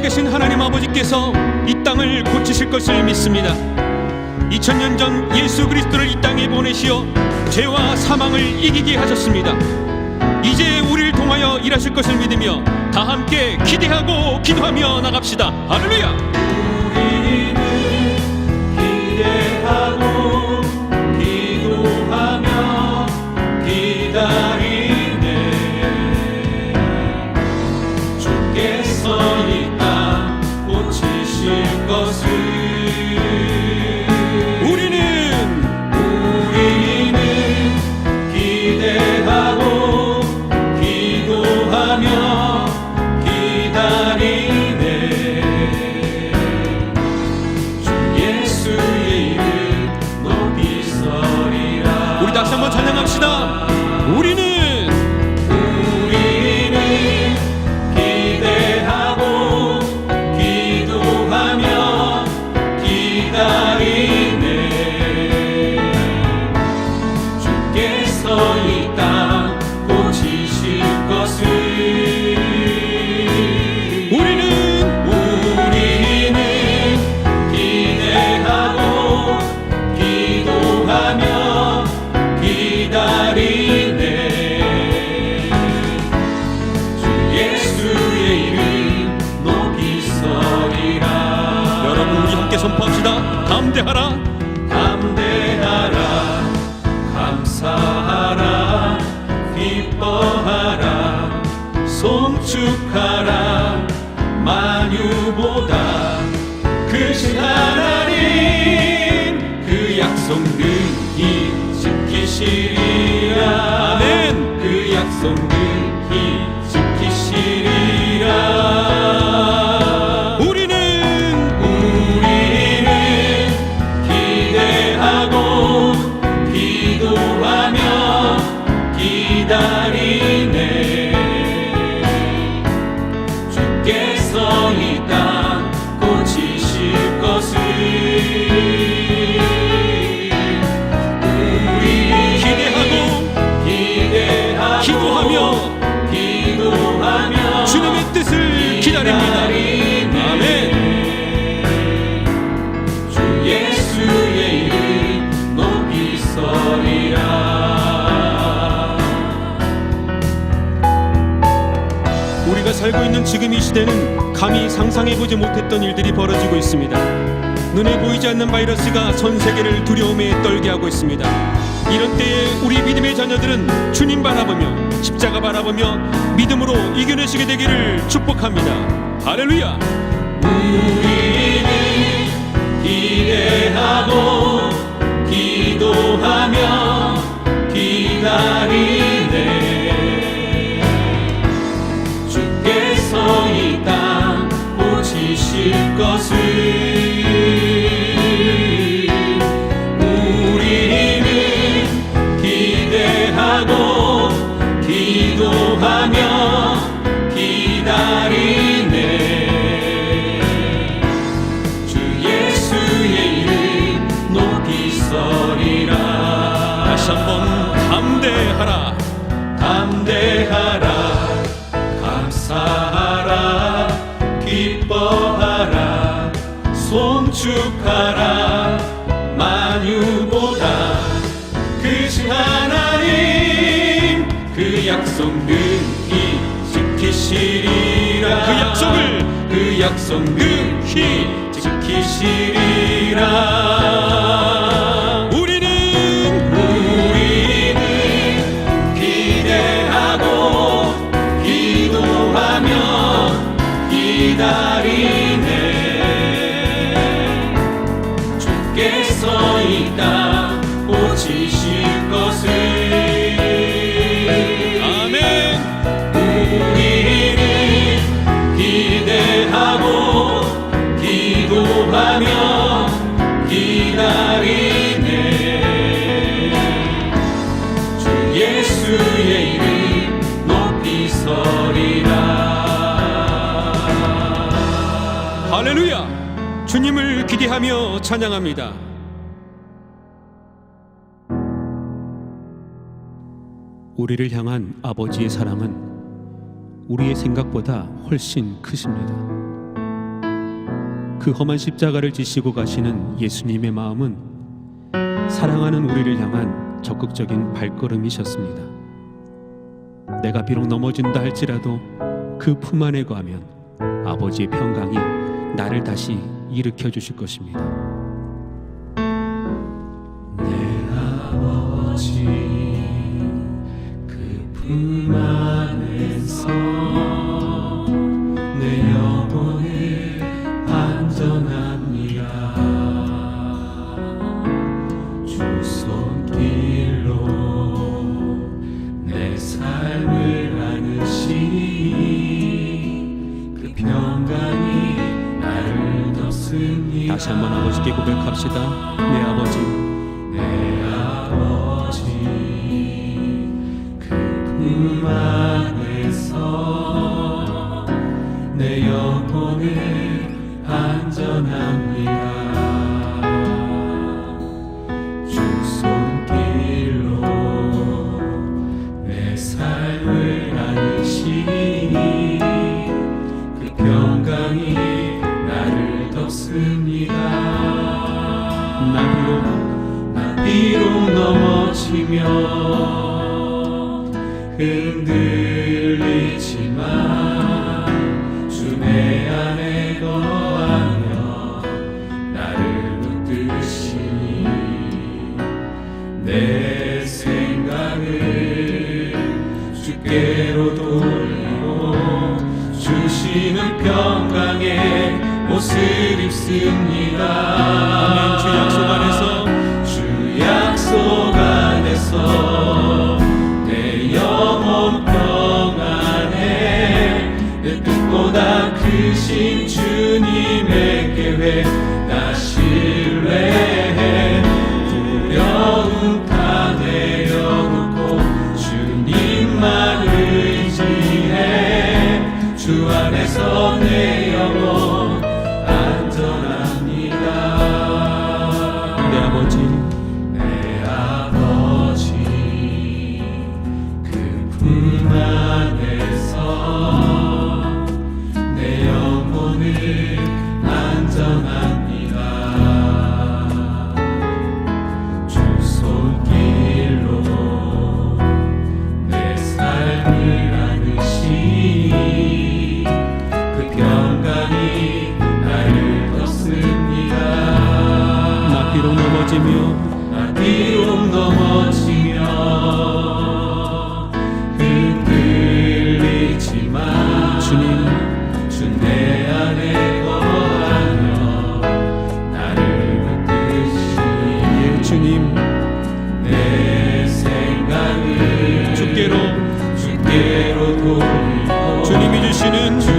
살아계신 하나님 아버지께서 이 땅을 고치실 것을 믿습니다. 2000년 전 예수 그리스도를 이 땅에 보내시어 죄와 사망을 이기게 하셨습니다. 이제 우리를 통하여 일하실 것을 믿으며 다 함께 기대하고 기도하며 나갑시다. 할렐루야. 우리는 기대하고 기도하며 기다리네. 주께서 이 땅 고치실 것을. 선포합시다. 담대하라, 담대하라, 감사하라, 기뻐하라, 송축하라. 만유보다 크신 하나님 그 약속 능히 지키시리라. 아멘. 그 약속 능히 지키시리라. 주께서 이 땅 고치실 것을. 우리 기대하고 기도하며 주님의 뜻을 기다립니다. 아멘. 주 예수의 이름 높이 서리라. 우리가 살고 있는 지금 이 시대는 감히 상상해보지 못했던 일들이 벌어지고 있습니다. 눈에 보이지 않는 바이러스가 전 세계를 두려움에 떨게 하고 있습니다. 이런 때에 우리 믿음의 자녀들은 주님 바라보며 십자가 바라보며 믿음으로 이겨내시게 되기를 축복합니다. 할렐루야. 우리는 기대하고 기도하며 기다리네. 주께서 이 땅 고치실 것을. 우리는 기대하고 기도하며 기다리네. 주 예수의 이름 높이 서리라. 다시 한번 담대하라, 담대하라, 감사하라, 기뻐하라, 송축하라. 만유보다 크신 하나님 그 약속 능히 지키시리라. 그 약속 능히 지키시리라. 우리는 기대하고 기도하며 기다리네. 주께서 이 땅 고치실 것을. 아멘. 우리는 기대하고 기도하며 기다리네. 주 예수의 이름 높이 서리라. 할렐루야. 주님을 기대하며 찬양합니다. 우리를 향한 아버지의 사랑은 우리의 생각보다 훨씬 크십니다. 그 험한 십자가를 지시고 가시는 예수님의 마음은 사랑하는 우리를 향한 적극적인 발걸음이셨습니다. 내가 비록 넘어진다 할지라도 그 품 안에 거하면 아버지의 평강이 나를 다시 일으켜 주실 것입니다. 아버지 그 품 안에서 내 영혼을 안전합니다. 주 손길로 내 삶을 안으시니 그 평강이 나를 덮습니다. 다시 한번 아버지께 고백합시다. 내 아버지, 내 아버지 그 품 안에서 내 영혼을 안전합니다. 주 손길로 내 삶을 안으시니 그 평강이 나를 덮습니다. 나 비록 넘어지며 흔들리지만 주 내 안에 거하며 나를 붙드시니 내 생각을 주께로 돌리고 주시는 평강의 옷을 입습니다. 아멘. 주 약속 안에서 주 약속 안에서 내 영혼 평안에 내 뜻보다 크신 주님의 계획 나 신뢰해 두려움 다 내려놓고 주님만 의지해 주 안에서 내 영혼 안전합니다. 내 아버지, 내 아버지 그 품 안에서 내 영혼을 안전합니다. 주 손길로 내 삶을 안으시니 그 평강이 나를 덮습니다. 나 비록 넘어지며 나 비록 넘어지며 흔들리지만 주님, 주 내 안에 거하며 나를 붙드시니 주님, 내 생각을 주께로 돌리고 주님이 주시는 그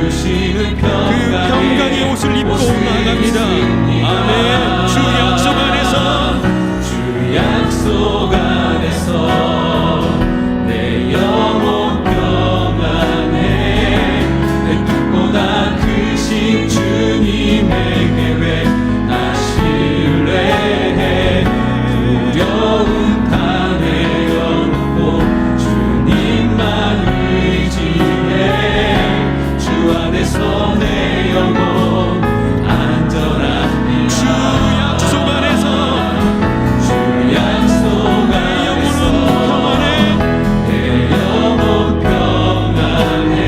평강의 옷을 입고 나아갑니다. 아멘. 주 약속 안에서 주 약속 안에서 내 영혼 평안에 내 뜻보다 크신 주님의 계획 나 신뢰해 두려움 다 내려놓고 주님만 의지해 주 안에서 내 영혼 안전합니다. 주 약속 안에서 주 약속 안에서 내 영혼 평안에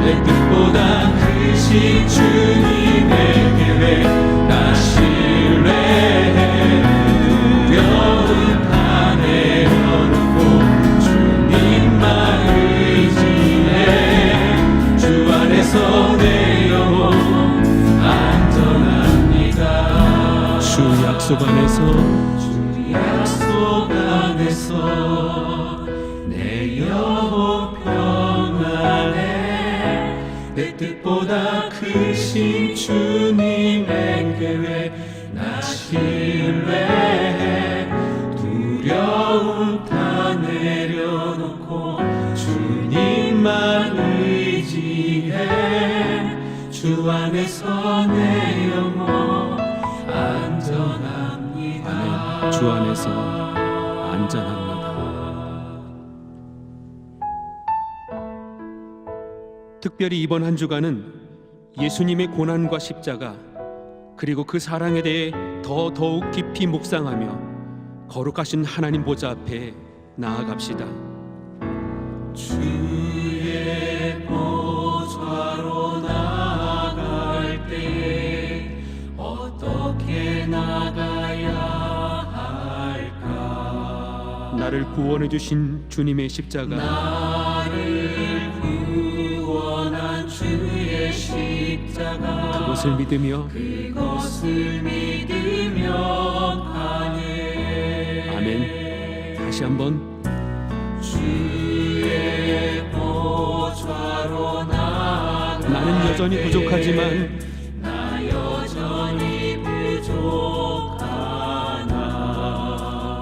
내 뜻보다 크신 주님의 계획 나 신뢰해 두려움 다 내려놓고 주님만 의지해 주 안에서 내 영혼 안전합니다. 주 약속 안에서 주 약속 안에서 내 영혼 평안에 내 뜻보다 크신 주님의 계획 나 신뢰해 두려움 다 내려놓고 주님만 의지해 주 안에서 내 영혼 안전합니다. 아멘. 주 안에서 안전합니다. 특별히 이번 한 주간은 예수님의 고난과 십자가 그리고 그 사랑에 대해 더욱 깊이 묵상하며 거룩하신 하나님 보좌 앞에 나아갑시다. 주의 보좌로 나아갈 때 어떻게 나가야 할까? 나를 구원해 주신 주님의 십자가, 나를 구원한 주의 십자가, 그것을 믿으며 가네. 아멘. 다시 한번 주의 보좌로 나아갈 나는 여전히 때 부족하지만 나 여전히 부족하나.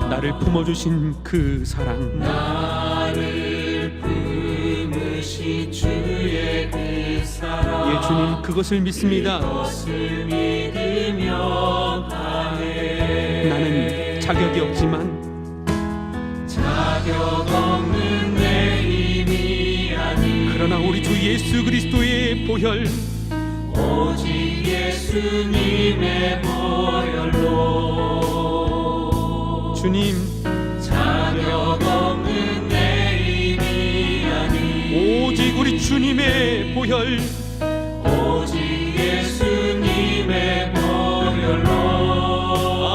나를 품어주신 그 사랑, 나를 품으신 주의 그 사랑, 예 주님, 그것을 믿습니다. 그것을 믿으며 가네. 나는 자격이 없지만 자격 없는 내 힘이 아니, 그러나 우리 주 예수 그리스도의 보혈, 오직 예수님의 보혈로. 주님, 자격 없는 내 힘이 아니, 오직 우리 주님의 보혈, 오직 예수님의 보혈로.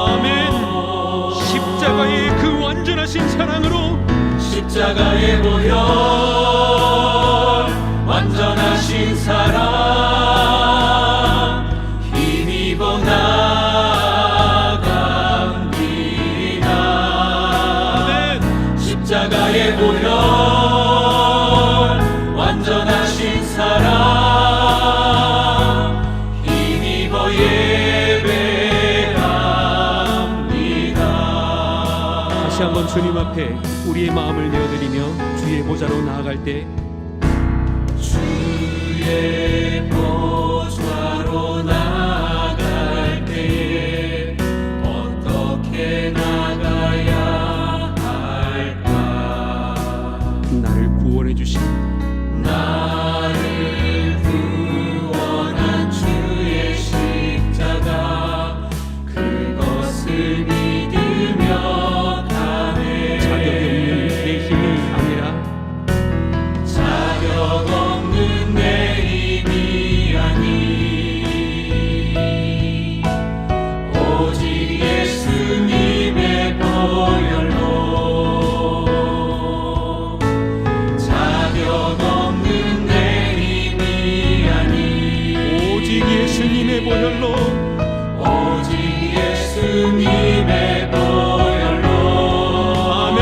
아멘. 십자가의 그 완전하신 사랑으로, 십자가의 보혈, 완전하신 사랑, 힘입어 나갑니다. 아멘. 십자가의 보혈, 완전하신 사랑, 힘입어 예배합니다. 다시 한번 주님 앞에 우리의 마음을 내어드리며 주의 보좌로 나아갈 때 주의 보좌로 나아갈 때에 어떻게 나가야 할까? 나를 구원해 주신 나를 구원한 주의 십자가, 그것을 믿으며 가네. 자격이 없는 내 힘이 아니라 자격 없는 내 힘이 아니, 오직 예수님의 보혈로. 자격 없는 내 힘이 아니, 오직 예수님의 보혈로, 오직 예수님의 보혈로. 아멘.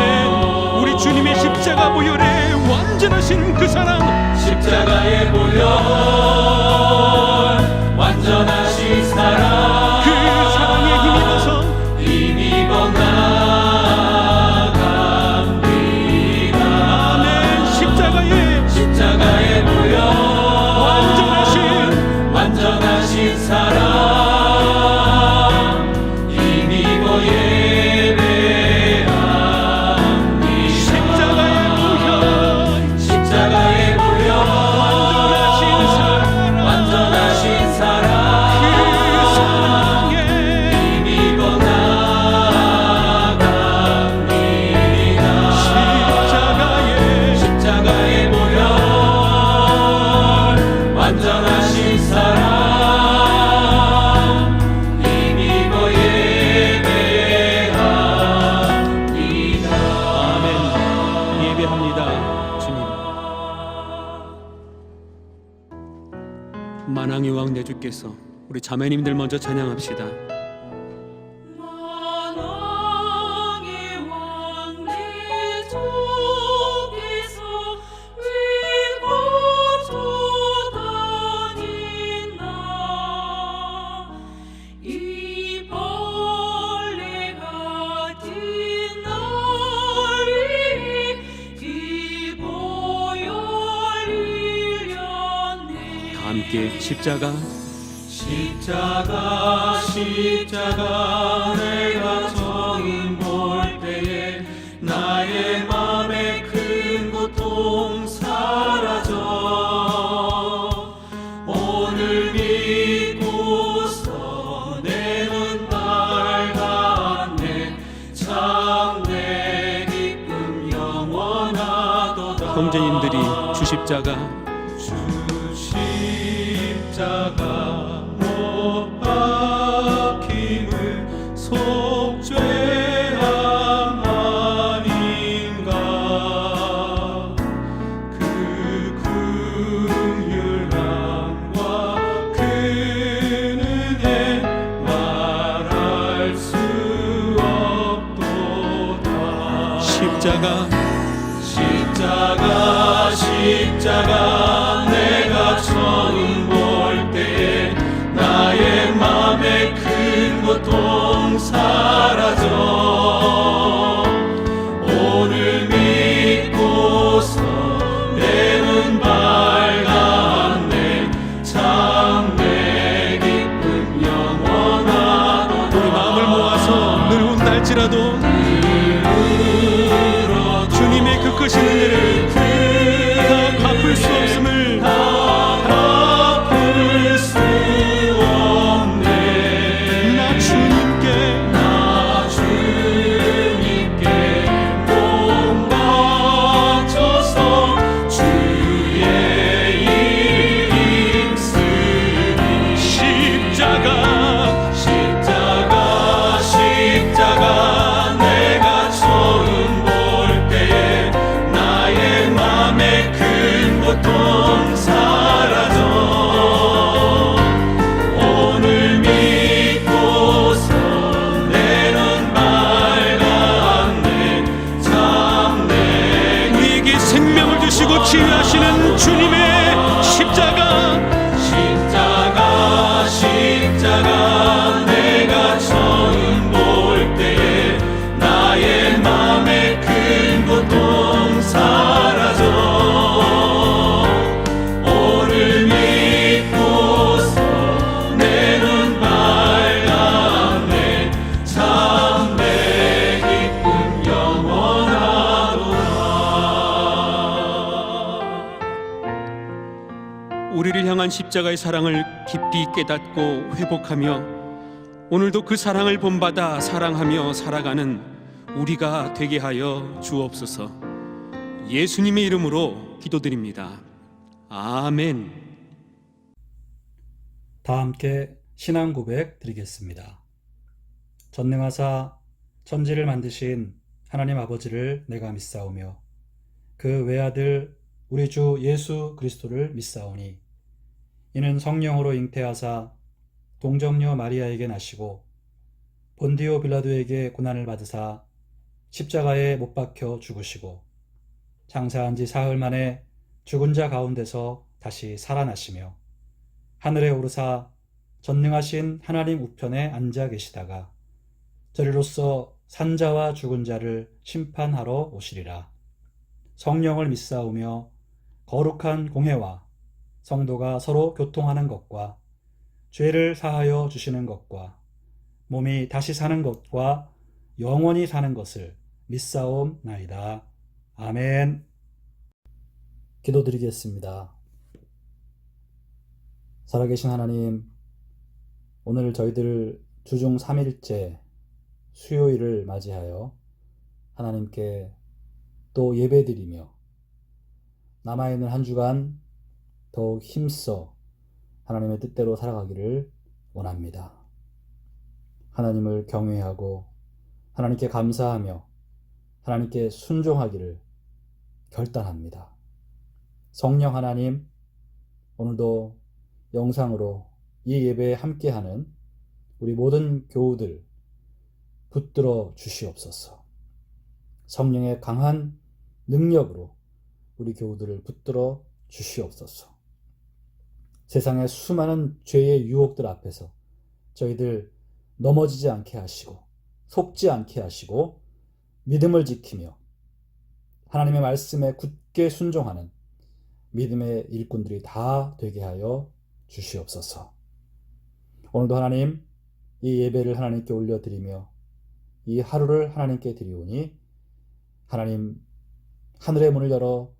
우리 주님의 십자가 보혈에 완전하신 그 사랑, 십자가의 보혈, 완전하신 사랑, 그 사랑에 힘입어서 힘입어 나갑니다. 아멘. 십자가의 보혈, 완전하신 사랑, 힘입어 예배합니다. 십자가의 보혈, 완전하신 사랑, 힘입어 나갑니다. 십자가의 보혈, 완전하신 사랑, 힘입어 예배합니다. 아멘. 예배합니다. 주님, 만왕의 왕 내 주께서 우리 자매님들 먼저 찬양합시다. 만왕의 왕 내 주께서 왜 거쳐 다닌나. 이 벌레 같은 날 위해 이 보혈 흘렸네. 다 함께 십자가, 십자가 내가 처음 볼 때에 나의 맘에 큰 고통 사라져. 오늘 믿고서 형제님들이 주십자가 십자가 못 박힘을 속죄함 아닌가. 그 긍휼함과 그 은혜 말할 수 없도다. 십자가 내가 처음 볼 때 나의 맘에 큰 고통 사라져. 오늘 믿고서 내 눈 밝았네. 참 내 기쁨 영원하도다. 우리 마음을 모아서 늘 혼날지라도 주님의 그 크신 은혜를 다 갚을 수 없음을 갚을 수 없네. 나 주님께 몸 바쳐서 주의 일 힘쓰리. 십자가 내가 처음 볼 때에 나의 맘에 큰 고통 사라져. 오늘 믿고서 내 눈 밝았네. 참 내 우리에게 생명을 주시고 치유하시는 주님의 십자가 내가 처음 볼 때에 나의 맘에 큰 고통 사라져. 오늘 믿고서 내 눈 밝았네. 참 내 기쁨 영원하도다. 우리를 향한 십자가의 사랑을 깊이 깨닫고 회복하며 오늘도 그 사랑을 본받아 사랑하며 살아가는 우리가 되게 하여 주옵소서. 예수님의 이름으로 기도드립니다. 아멘. 다 함께 신앙 고백 드리겠습니다. 전능하사 천지를 만드신 하나님 아버지를 내가 믿사오며 그 외아들 우리 주 예수 그리스도를 믿사오니 이는 성령으로 잉태하사 동정녀 마리아에게 나시고 본디오 빌라도에게 고난을 받으사 십자가에 못 박혀 죽으시고 장사한 지 사흘 만에 죽은 자 가운데서 다시 살아나시며 하늘에 오르사 전능하신 하나님 우편에 앉아 계시다가 저리로서 산자와 죽은 자를 심판하러 오시리라. 성령을 믿사오며 거룩한 공회와 성도가 서로 교통하는 것과 죄를 사하여 주시는 것과 몸이 다시 사는 것과 영원히 사는 것을 믿사옵나이다. 아멘. 기도드리겠습니다. 살아계신 하나님, 오늘 저희들 주중 3일째 수요일을 맞이하여 하나님께 또 예배드리며 남아있는 한 주간 더욱 힘써 하나님의 뜻대로 살아가기를 원합니다. 하나님을 경외하고 하나님께 감사하며 하나님께 순종하기를 결단합니다. 성령 하나님, 오늘도 영상으로 이 예배에 함께하는 우리 모든 교우들 붙들어 주시옵소서. 성령의 강한 능력으로 우리 교우들을 붙들어 주시옵소서. 세상의 수많은 죄의 유혹들 앞에서 저희들 넘어지지 않게 하시고 속지 않게 하시고 믿음을 지키며 하나님의 말씀에 굳게 순종하는 믿음의 일꾼들이 다 되게 하여 주시옵소서. 오늘도 하나님, 이 예배를 하나님께 올려드리며 이 하루를 하나님께 드리오니 하나님, 하늘의 문을 열어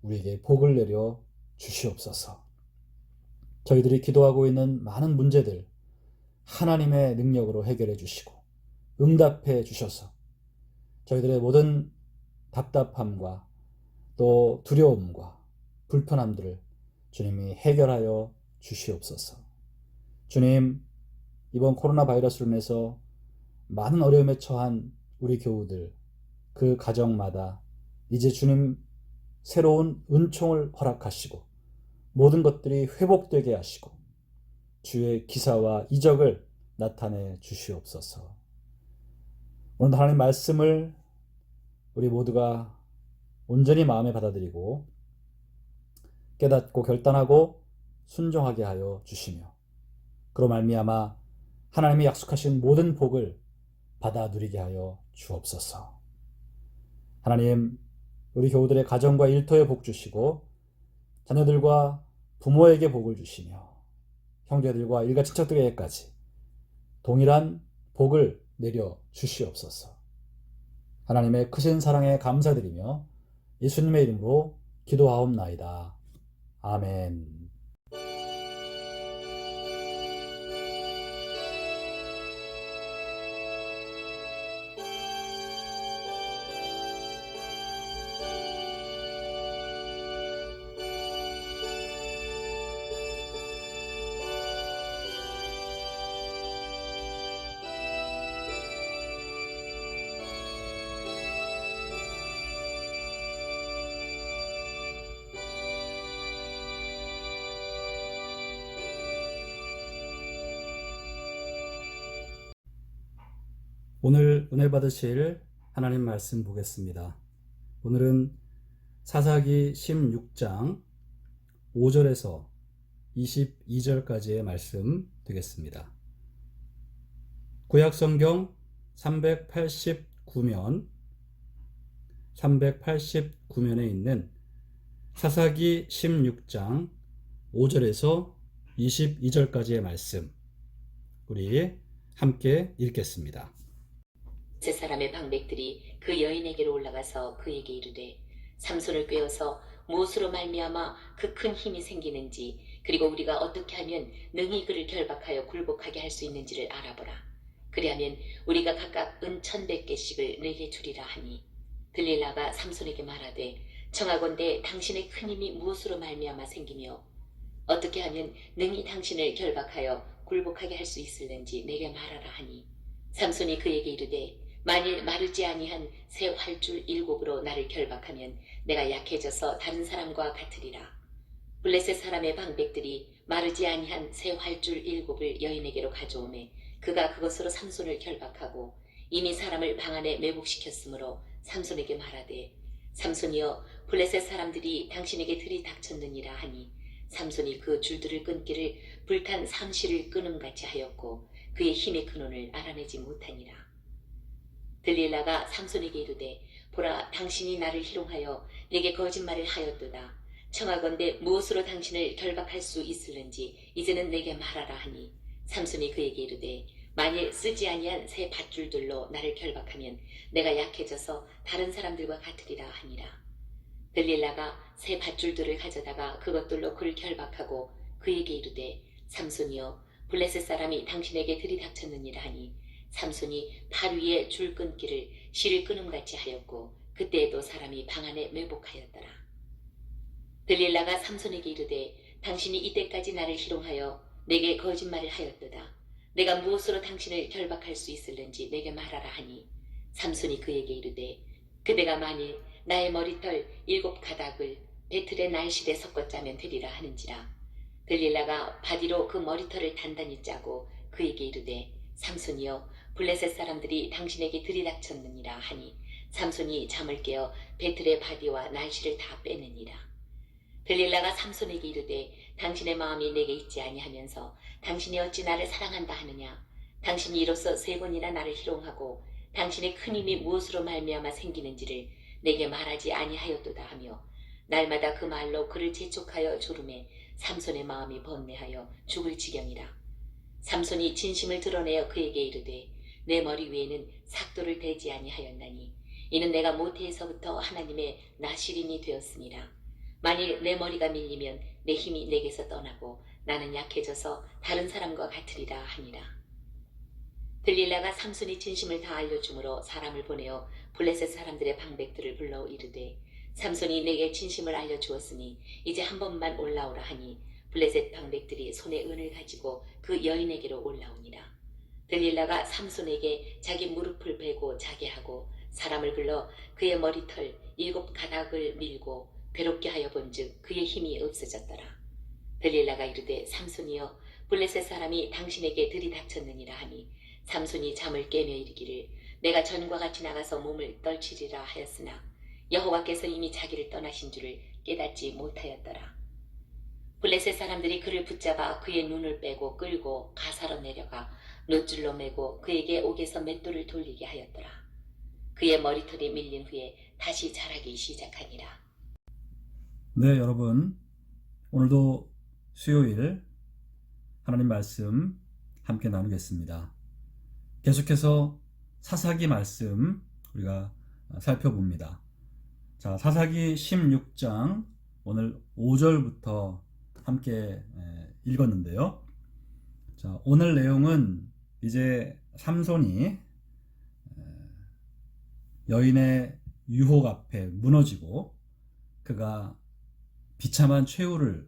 우리에게 복을 내려 주시옵소서. 저희들이 기도하고 있는 많은 문제들 하나님의 능력으로 해결해 주시고 응답해 주셔서 저희들의 모든 답답함과 또 두려움과 불편함들을 주님이 해결하여 주시옵소서. 주님, 이번 코로나 바이러스로 인해서 많은 어려움에 처한 우리 교우들, 그 가정마다 이제 주님 새로운 은총을 허락하시고 모든 것들이 회복되게 하시고 주의 기사와 이적을 나타내 주시옵소서. 오늘 하나님 말씀을 우리 모두가 온전히 마음에 받아들이고 깨닫고 결단하고 순종하게 하여 주시며 그로 말미암아 하나님이 약속하신 모든 복을 받아 누리게 하여 주옵소서. 하나님, 우리 교우들의 가정과 일터에 복 주시고 자녀들과 부모에게 복을 주시며 형제들과 일가 친척들에게까지 동일한 복을 내려 주시옵소서. 하나님의 크신 사랑에 감사드리며 예수님의 이름으로 기도하옵나이다. 아멘. 오늘 은혜 받으실 하나님 말씀 보겠습니다. 오늘은 사사기 16장 5절에서 22절까지의 말씀 되겠습니다. 구약성경 389면에 있는 사사기 16장 5절에서 22절까지의 말씀 우리 함께 읽겠습니다. 세 사람의 방백들이 그 여인에게로 올라가서 그에게 이르되 삼손을 꿰어서 무엇으로 말미암아 그 큰 힘이 생기는지 그리고 우리가 어떻게 하면 능히 그를 결박하여 굴복하게 할 수 있는지를 알아보라. 그리하면 우리가 각각 은 1,100개씩을 내게 주리라 하니 들릴라가 삼손에게 말하되 청하건대 당신의 큰 힘이 무엇으로 말미암아 생기며 어떻게 하면 능히 당신을 결박하여 굴복하게 할 수 있을는지 내게 말하라 하니 삼손이 그에게 이르되 만일 마르지 아니한 새 활줄 7으로 나를 결박하면 내가 약해져서 다른 사람과 같으리라. 블레셋 사람의 방백들이 마르지 아니한 새 활줄 7을 여인에게로 가져오매 그가 그것으로 삼손을 결박하고 이미 사람을 방 안에 매복시켰으므로 삼손에게 말하되 삼손이여 블레셋 사람들이 당신에게 들이닥쳤느니라 하니 삼손이 그 줄들을 끊기를 불탄 삼시를 끊음같이 하였고 그의 힘의 근원을 알아내지 못하니라. 들릴라가 삼손에게 이르되 보라 당신이 나를 희롱하여 내게 거짓말을 하였도다. 청하건대 무엇으로 당신을 결박할 수 있을는지 이제는 내게 말하라 하니 삼손이 그에게 이르되 만일 쓰지 아니한 새 밧줄들로 나를 결박하면 내가 약해져서 다른 사람들과 같으리라 하니라. 들릴라가 새 밧줄들을 가져다가 그것들로 그를 결박하고 그에게 이르되 삼손이여 블레셋 사람이 당신에게 들이닥쳤느니라 하니 삼손이 팔 위에 줄 끊기를 실을 끊음같이 하였고 그때에도 사람이 방 안에 매복하였더라. 들릴라가 삼손에게 이르되 당신이 이때까지 나를 희롱하여 내게 거짓말을 하였도다. 내가 무엇으로 당신을 결박할 수 있을는지 내게 말하라 하니 삼손이 그에게 이르되 그대가 만일 나의 머리털 7가닥을 배틀의 날실에 섞어 짜면 되리라 하는지라. 들릴라가 바디로 그 머리털을 단단히 짜고 그에게 이르되 삼손이여 블레셋 사람들이 당신에게 들이닥쳤느니라 하니 삼손이 잠을 깨어 배틀의 바디와 날씨를 다 빼느니라. 들릴라가 삼손에게 이르되 당신의 마음이 내게 있지 아니하면서 당신이 어찌 나를 사랑한다 하느냐. 당신이 이로써 3번이나 나를 희롱하고 당신의 큰 힘이 무엇으로 말미암아 생기는지를 내게 말하지 아니하였도다 하며 날마다 그 말로 그를 재촉하여 조름에 삼손의 마음이 번뇌하여 죽을 지경이라. 삼손이 진심을 드러내어 그에게 이르되 내 머리 위에는 삭도를 대지 아니하였나니 이는 내가 모태에서부터 하나님의 나시린이 되었으니라. 만일 내 머리가 밀리면 내 힘이 내게서 떠나고 나는 약해져서 다른 사람과 같으리라 하니라. 들릴라가 삼손이 진심을 다 알려주므로 사람을 보내어 블레셋 사람들의 방백들을 불러 이르되 삼손이 내게 진심을 알려주었으니 이제 한 번만 올라오라 하니 블레셋 방백들이 손에 은을 가지고 그 여인에게로 올라오니라. 들릴라가 삼손에게 자기 무릎을 베고 자게 하고 사람을 불러 그의 머리털 7 가닥을 밀고 괴롭게 하여 본즉 그의 힘이 없어졌더라. 들릴라가 이르되 삼손이여 블레셋 사람이 당신에게 들이닥쳤느니라 하니 삼손이 잠을 깨며 이르기를 내가 전과 같이 나가서 몸을 떨치리라 하였으나 여호와께서 이미 자기를 떠나신 줄을 깨닫지 못하였더라. 블레셋 사람들이 그를 붙잡아 그의 눈을 빼고 끌고 가사로 내려가 놋줄로 매고 그에게 옥에서 맷돌을 돌리게 하였더라. 그의 머리털이 밀린 후에 다시 자라기 시작하니라. 네, 여러분, 오늘도 수요일 하나님 말씀 함께 나누겠습니다. 계속해서 사사기 말씀 우리가 살펴봅니다. 자, 사사기 16장 오늘 5절부터 함께 읽었는데요. 자, 오늘 내용은 이제 삼손이 여인의 유혹 앞에 무너지고 그가 비참한 최후를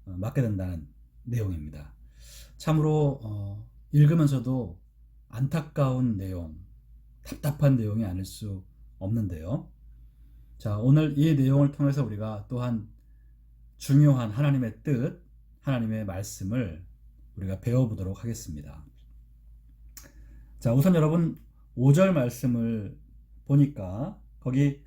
맞게 된다는 내용입니다. 참으로 읽으면서도 안타까운 내용, 답답한 내용이 아닐 수 없는데요. 자, 오늘 이 내용을 통해서 우리가 또한 중요한 하나님의 뜻, 하나님의 말씀을 우리가 배워보도록 하겠습니다. 자, 우선 여러분 5절 말씀을 보니까 거기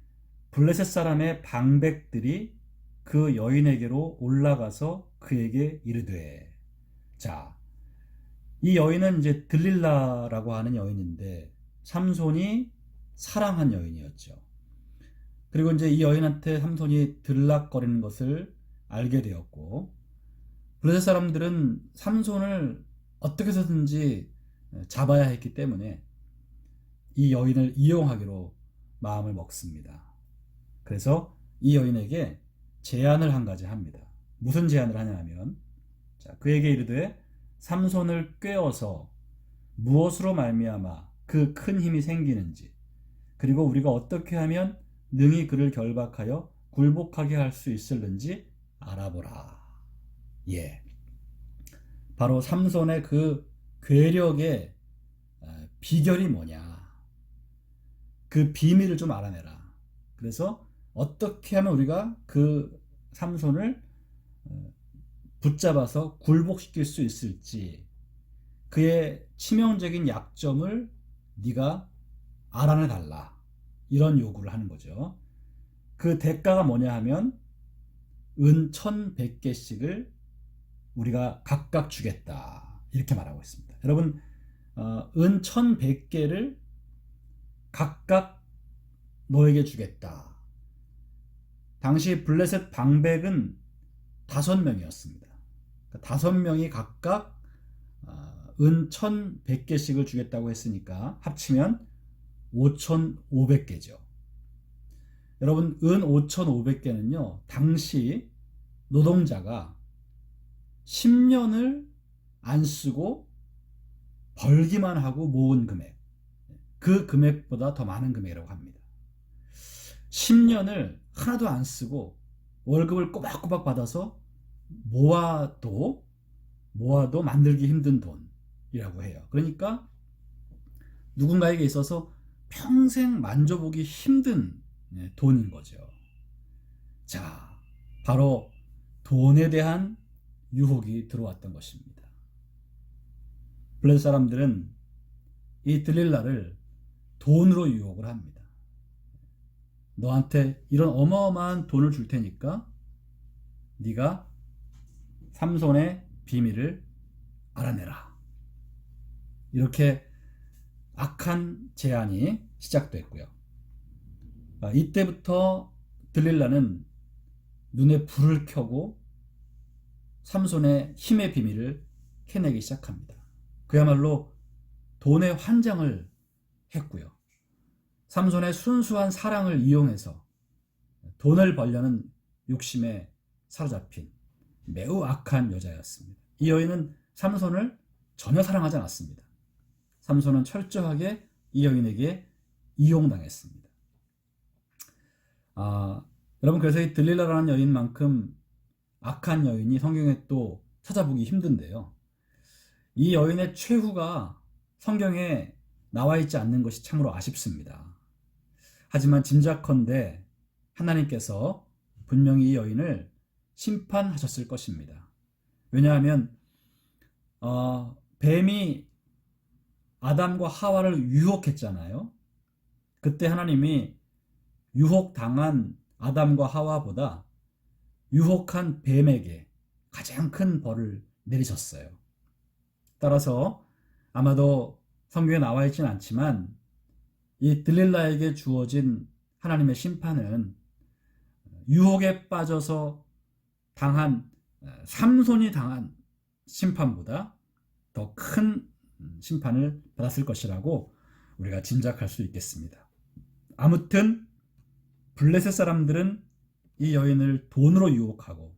블레셋 사람의 방백들이 그 여인에게로 올라가서 그에게 이르되, 자, 이 여인은 이제 들릴라라고 하는 여인인데 삼손이 사랑한 여인이었죠. 그리고 이제 이 여인한테 삼손이 들락거리는 것을 알게 되었고, 블레셋 사람들은 삼손을 어떻게 해서든지 잡아야 했기 때문에 이 여인을 이용하기로 마음을 먹습니다. 그래서 이 여인에게 제안을 한 가지 합니다. 무슨 제안을 하냐 하면, 자, 그에게 이르되 삼손을 꿰어서 무엇으로 말미암아 그 큰 힘이 생기는지, 그리고 우리가 어떻게 하면 능히 그를 결박하여 굴복하게 할 수 있을는지 알아보라. 예, 바로 삼손의 그 괴력의 비결이 뭐냐, 그 비밀을 좀 알아내라. 그래서 어떻게 하면 우리가 그 삼손을 붙잡아서 굴복시킬 수 있을지, 그의 치명적인 약점을 네가 알아내달라, 이런 요구를 하는 거죠. 그 대가가 뭐냐 하면 은 1100개씩을 우리가 각각 주겠다, 이렇게 말하고 있습니다. 여러분, 은 1100개를 각각 너에게 주겠다. 당시 블레셋 방백은 5명이었습니다. 5명이 각각 은 1100개씩을 주겠다고 했으니까 합치면 5500개죠. 여러분, 은 5500개는요, 당시 노동자가 10년을 안 쓰고 벌기만 하고 모은 금액, 그 금액보다 더 많은 금액이라고 합니다. 10년을 하나도 안 쓰고 월급을 꼬박꼬박 받아서 모아도 만들기 힘든 돈이라고 해요. 그러니까 누군가에게 있어서 평생 만져보기 힘든 돈인 거죠. 자, 바로 돈에 대한 유혹이 들어왔던 것입니다. 블레셋 사람들은 이 들릴라를 돈으로 유혹을 합니다. 너한테 이런 어마어마한 돈을 줄 테니까 네가 삼손의 비밀을 알아내라. 이렇게 악한 제안이 시작됐고요. 이때부터 들릴라는 눈에 불을 켜고 삼손의 힘의 비밀을 캐내기 시작합니다. 그야말로 돈의 환장을 했고요. 삼손의 순수한 사랑을 이용해서 돈을 벌려는 욕심에 사로잡힌 매우 악한 여자였습니다. 이 여인은 삼손을 전혀 사랑하지 않았습니다. 삼손은 철저하게 이 여인에게 이용당했습니다. 여러분, 그래서 이 들릴라라는 여인만큼 악한 여인이 성경에 또 찾아보기 힘든데요. 이 여인의 최후가 성경에 나와 있지 않는 것이 참으로 아쉽습니다. 하지만 짐작컨대 하나님께서 분명히 이 여인을 심판하셨을 것입니다. 왜냐하면 뱀이 아담과 하와를 유혹했잖아요. 그때 하나님이 유혹당한 아담과 하와보다 유혹한 뱀에게 가장 큰 벌을 내리셨어요. 따라서 아마도 성경에 나와 있지는 않지만 이 들릴라에게 주어진 하나님의 심판은 유혹에 빠져서 당한 삼손이 당한 심판보다 더 큰 심판을 받았을 것이라고 우리가 짐작할 수 있겠습니다. 아무튼 블레셋 사람들은 이 여인을 돈으로 유혹하고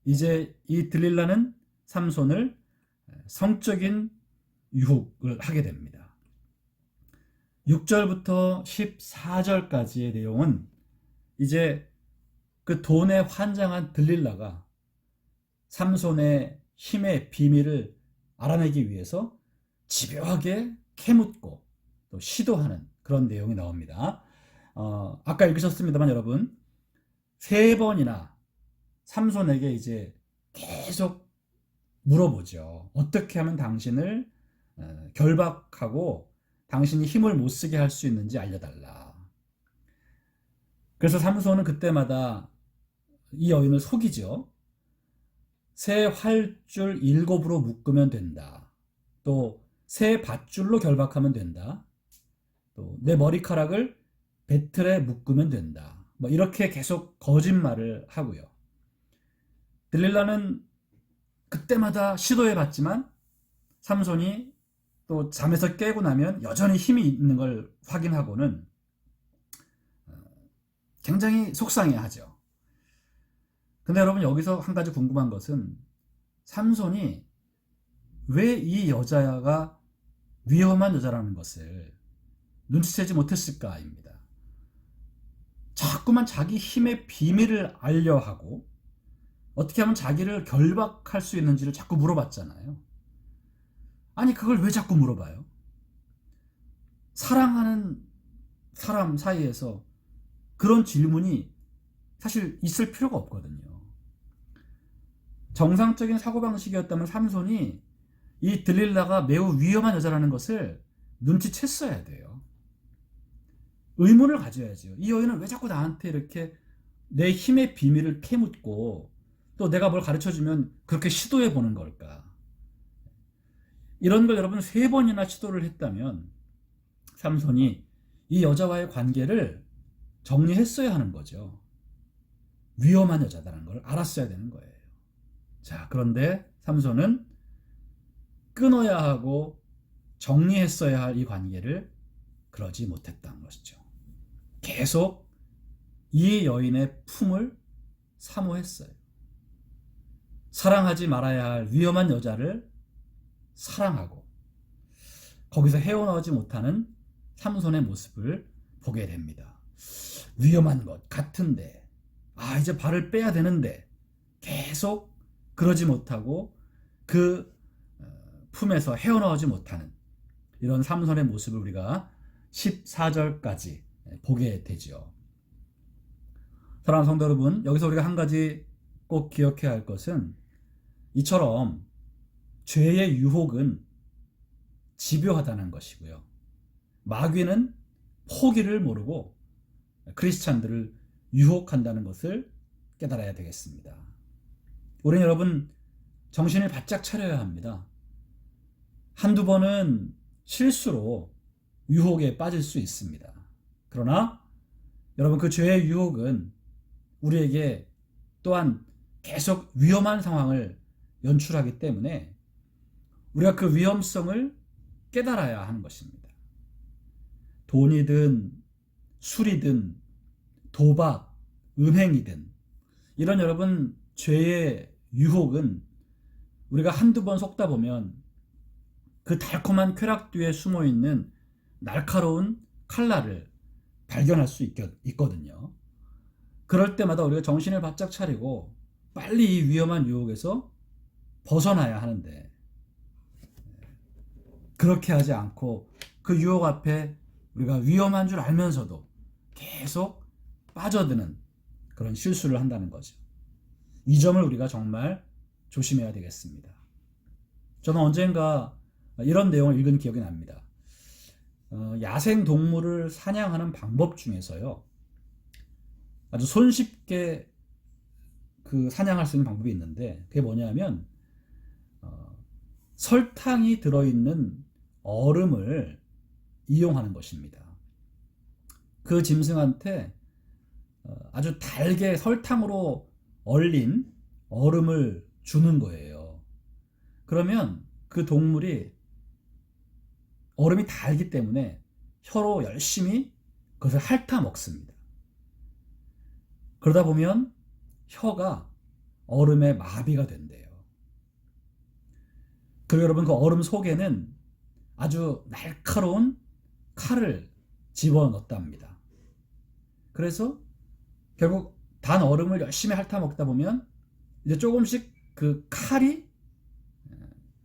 이제 이 들릴라는 삼손을 성적인 유혹을 하게 됩니다. 6절부터 14절까지의 내용은 이제 그 돈에 환장한 들릴라가 삼손의 힘의 비밀을 알아내기 위해서 집요하게 캐묻고 또 시도하는 그런 내용이 나옵니다. 아까 읽으셨습니다만 여러분, 3번이나 삼손에게 이제 계속 물어보죠. 어떻게 하면 당신을 결박하고 당신이 힘을 못 쓰게 할 수 있는지 알려달라. 그래서 삼손은 그때마다 이 여인을 속이죠. 새 활줄 7으로 묶으면 된다. 또 새 밧줄로 결박하면 된다. 또 내 머리카락을 배틀에 묶으면 된다. 뭐 이렇게 계속 거짓말을 하고요. 들릴라는 그때마다 시도해봤지만 삼손이 또 잠에서 깨고 나면 여전히 힘이 있는 걸 확인하고는 굉장히 속상해하죠. 근데 여러분, 여기서 한 가지 궁금한 것은 삼손이 왜 이 여자가 위험한 여자라는 것을 눈치채지 못했을까입니다. 자꾸만 자기 힘의 비밀을 알려하고 어떻게 하면 자기를 결박할 수 있는지를 자꾸 물어봤잖아요. 아니, 그걸 왜 자꾸 물어봐요? 사랑하는 사람 사이에서 그런 질문이 사실 있을 필요가 없거든요. 정상적인 사고방식이었다면 삼손이 이 들릴라가 매우 위험한 여자라는 것을 눈치챘어야 돼요. 의문을 가져야죠. 이 여인은 왜 자꾸 나한테 이렇게 내 힘의 비밀을 캐묻고 또 내가 뭘 가르쳐주면 그렇게 시도해 보는 걸까? 이런 걸 여러분 3번이나 시도를 했다면 삼손이 이 여자와의 관계를 정리했어야 하는 거죠. 위험한 여자다라는 걸 알았어야 되는 거예요. 자, 그런데 삼손은 끊어야 하고 정리했어야 할 이 관계를 그러지 못했다는 것이죠. 계속 이 여인의 품을 사모했어요. 사랑하지 말아야 할 위험한 여자를 사랑하고 거기서 헤어나오지 못하는 삼손의 모습을 보게 됩니다. 위험한 것 같은데, 이제 발을 빼야 되는데 계속 그러지 못하고 그 품에서 헤어나오지 못하는 이런 삼손의 모습을 우리가 14절까지 보게 되죠. 사랑하는 성도 여러분, 여기서 우리가 한 가지 꼭 기억해야 할 것은 이처럼 죄의 유혹은 집요하다는 것이고요. 마귀는 포기를 모르고 크리스찬들을 유혹한다는 것을 깨달아야 되겠습니다. 우리는 여러분 정신을 바짝 차려야 합니다. 한두 번은 실수로 유혹에 빠질 수 있습니다. 그러나 여러분, 그 죄의 유혹은 우리에게 또한 계속 위험한 상황을 연출하기 때문에 우리가 그 위험성을 깨달아야 하는 것입니다. 돈이든 술이든 도박, 음행이든 이런 여러분 죄의 유혹은 우리가 한두 번 속다 보면 그 달콤한 쾌락 뒤에 숨어있는 날카로운 칼날을 발견할 수 있거든요. 그럴 때마다 우리가 정신을 바짝 차리고 빨리 이 위험한 유혹에서 벗어나야 하는데, 그렇게 하지 않고 그 유혹 앞에 우리가 위험한 줄 알면서도 계속 빠져드는 그런 실수를 한다는 거죠. 이 점을 우리가 정말 조심해야 되겠습니다. 저는 언젠가 이런 내용을 읽은 기억이 납니다. 야생 동물을 사냥하는 방법 중에서요, 아주 손쉽게 그 사냥할 수 있는 방법이 있는데, 그게 뭐냐면 설탕이 들어있는 얼음을 이용하는 것입니다. 그 짐승한테 아주 달게 설탕으로 얼린 얼음을 주는 거예요. 그러면 그 동물이 얼음이 달기 때문에 혀로 열심히 그것을 핥아 먹습니다. 그러다 보면 혀가 얼음에 마비가 된대요. 그리고 여러분, 그 얼음 속에는 아주 날카로운 칼을 집어넣었답니다. 그래서 결국 단 얼음을 열심히 핥아 먹다 보면 이제 조금씩 그 칼이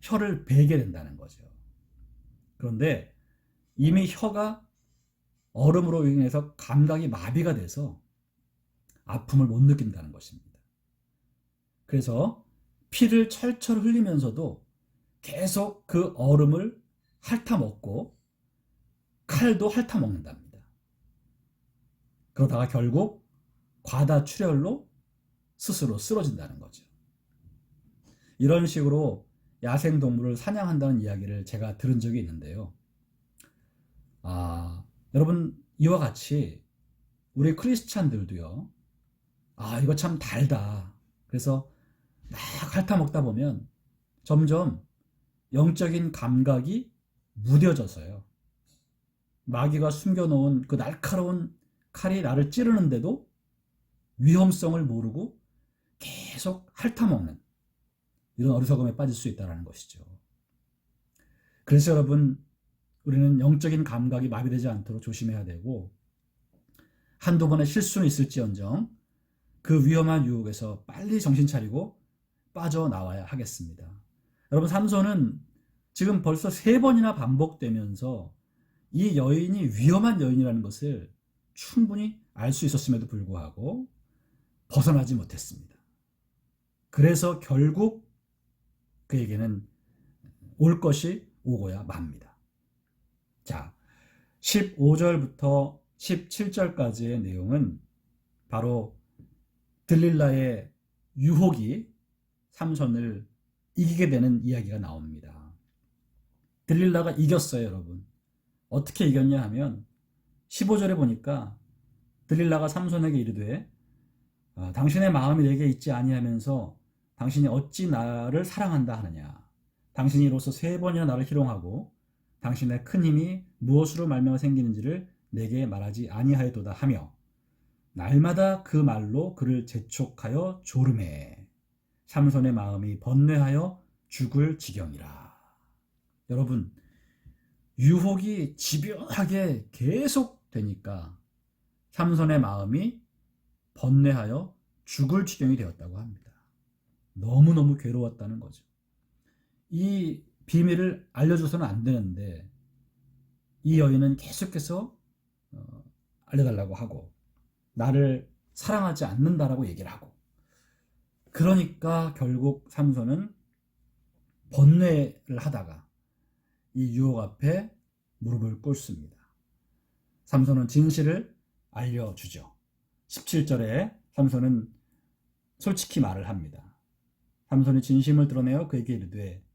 혀를 베게 된다는 거죠. 그런데 이미 혀가 얼음으로 인해서 감각이 마비가 돼서 아픔을 못 느낀다는 것입니다. 그래서 피를 철철 흘리면서도 계속 그 얼음을 핥아 먹고 칼도 핥아 먹는답니다. 그러다가 결국 과다출혈로 스스로 쓰러진다는 거죠. 이런 식으로 야생동물을 사냥한다는 이야기를 제가 들은 적이 있는데요. 여러분, 이와 같이 우리 크리스찬들도요, 이거 참 달다. 그래서 막 핥아 먹다 보면 점점 영적인 감각이 무뎌져서요, 마귀가 숨겨놓은 그 날카로운 칼이 나를 찌르는데도 위험성을 모르고 계속 핥아먹는 이런 어리석음에 빠질 수 있다는 것이죠. 그래서 여러분, 우리는 영적인 감각이 마비되지 않도록 조심해야 되고, 한두 번의 실수는 있을지언정 그 위험한 유혹에서 빨리 정신 차리고 빠져나와야 하겠습니다. 여러분, 삼손은 지금 벌써 3번이나 반복되면서 이 여인이 위험한 여인이라는 것을 충분히 알 수 있었음에도 불구하고 벗어나지 못했습니다. 그래서 결국 그에게는 올 것이 오고야 맙니다. 자, 15절부터 17절까지의 내용은 바로 들릴라의 유혹이 삼손을 이기게 되는 이야기가 나옵니다. 들릴라가 이겼어요, 여러분. 어떻게 이겼냐 하면 15절에 보니까 들릴라가 삼손에게 이르되 당신의 마음이 내게 있지 아니하면서 당신이 어찌 나를 사랑한다 하느냐. 당신이 이로써 3번이나 나를 희롱하고 당신의 큰 힘이 무엇으로 말미암아 생기는지를 내게 말하지 아니하였도다 하며 날마다 그 말로 그를 재촉하여 조름해 삼손의 마음이 번뇌하여 죽을 지경이라. 여러분, 유혹이 집요하게 계속 되니까 삼손의 마음이 번뇌하여 죽을 지경이 되었다고 합니다. 너무너무 괴로웠다는 거죠. 이 비밀을 알려줘서는 안 되는데 이 여인은 계속해서 알려달라고 하고 나를 사랑하지 않는다라고 얘기를 하고, 그러니까 결국 삼손은 번뇌를 하다가 이 유혹 앞에 무릎을 꿇습니다. 삼손은 진실을 알려주죠. 17절에 삼손은 솔직히 말을 합니다. 삼손이 진심을 드러내어 그에게 이르되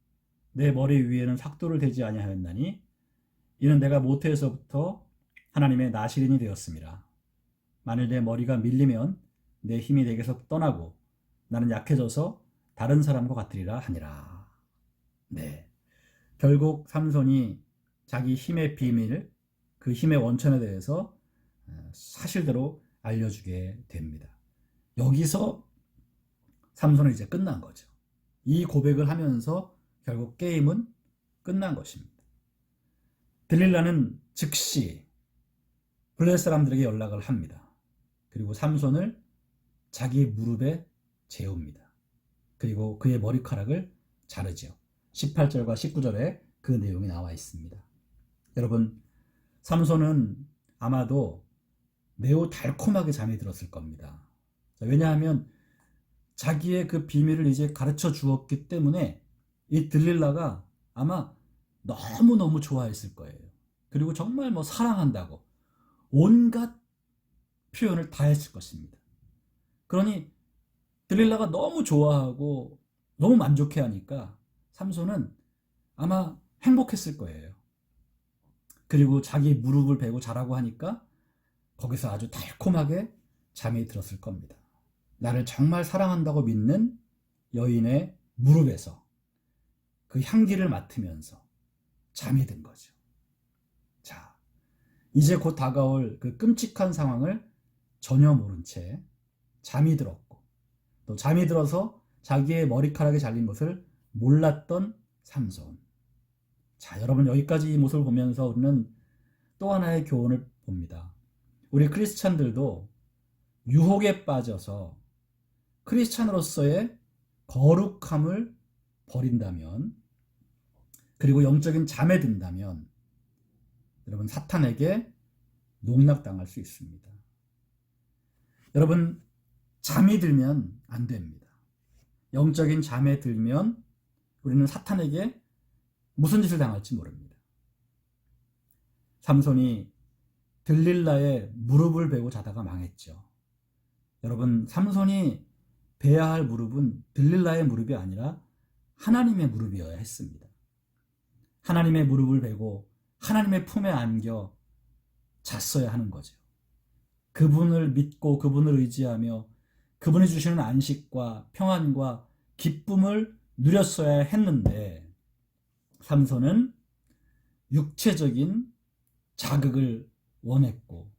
내 머리 위에는 삭도를 대지 아니하였나니 이는 내가 모태에서부터 하나님의 나시린이 되었습니다. 만일 내 머리가 밀리면 내 힘이 내게서 떠나고 나는 약해져서 다른 사람과 같으리라 하니라. 네, 결국 삼손이 자기 힘의 비밀, 그 힘의 원천에 대해서 사실대로 알려주게 됩니다. 여기서 삼손은 이제 끝난 거죠. 이 고백을 하면서 결국 게임은 끝난 것입니다. 들릴라는 즉시 블레셋 사람들에게 연락을 합니다. 그리고 삼손을 자기 무릎에 재웁니다. 그리고 그의 머리카락을 자르죠. 18절과 19절에 그 내용이 나와 있습니다. 여러분, 삼손은 아마도 매우 달콤하게 잠이 들었을 겁니다. 왜냐하면 자기의 그 비밀을 이제 가르쳐 주었기 때문에 이 들릴라가 아마 너무너무 좋아했을 거예요. 그리고 정말 뭐 사랑한다고 온갖 표현을 다 했을 것입니다. 그러니 들릴라가 너무 좋아하고 너무 만족해 하니까 삼손은 아마 행복했을 거예요. 그리고 자기 무릎을 베고 자라고 하니까 거기서 아주 달콤하게 잠이 들었을 겁니다. 나를 정말 사랑한다고 믿는 여인의 무릎에서 그 향기를 맡으면서 잠이 든 거죠. 자, 이제 곧 다가올 그 끔찍한 상황을 전혀 모른 채 잠이 들었고, 또 잠이 들어서 자기의 머리카락이 잘린 것을 몰랐던 삼손. 자, 여러분, 여기까지 이 모습을 보면서 우리는 또 하나의 교훈을 봅니다. 우리 크리스찬들도 유혹에 빠져서 크리스찬으로서의 거룩함을 버린다면, 그리고 영적인 잠에 든다면 여러분, 사탄에게 농락당할 수 있습니다. 여러분, 잠이 들면 안 됩니다. 영적인 잠에 들면 우리는 사탄에게 무슨 짓을 당할지 모릅니다. 삼손이 들릴라의 무릎을 베고 자다가 망했죠. 여러분, 삼손이 베야 할 무릎은 들릴라의 무릎이 아니라 하나님의 무릎이어야 했습니다. 하나님의 무릎을 베고 하나님의 품에 안겨 잤어야 하는 거죠. 그분을 믿고 그분을 의지하며 그분이 주시는 안식과 평안과 기쁨을 누렸어야 했는데, 삼손은 육체적인 자극을 원했고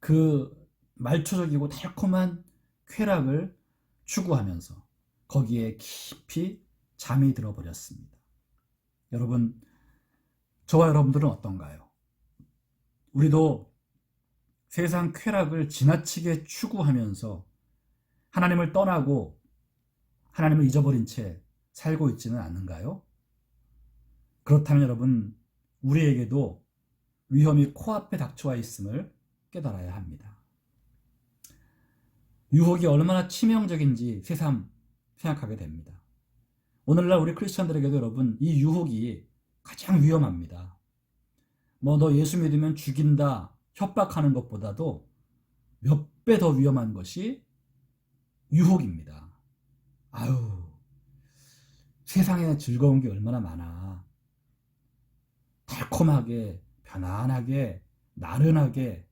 그 말초적이고 달콤한 쾌락을 추구하면서 거기에 깊이 잠이 들어버렸습니다. 여러분, 저와 여러분들은 어떤가요? 우리도 세상 쾌락을 지나치게 추구하면서 하나님을 떠나고 하나님을 잊어버린 채 살고 있지는 않는가요? 그렇다면 여러분, 우리에게도 위험이 코앞에 닥쳐와 있음을 깨달아야 합니다. 유혹이 얼마나 치명적인지 새삼 생각하게 됩니다. 오늘날 우리 크리스천들에게도 여러분, 이 유혹이 가장 위험합니다. 너 예수 믿으면 죽인다, 협박하는 것보다도 몇 배 더 위험한 것이 유혹입니다. 아유, 세상에 즐거운 게 얼마나 많아. 달콤하게, 편안하게, 나른하게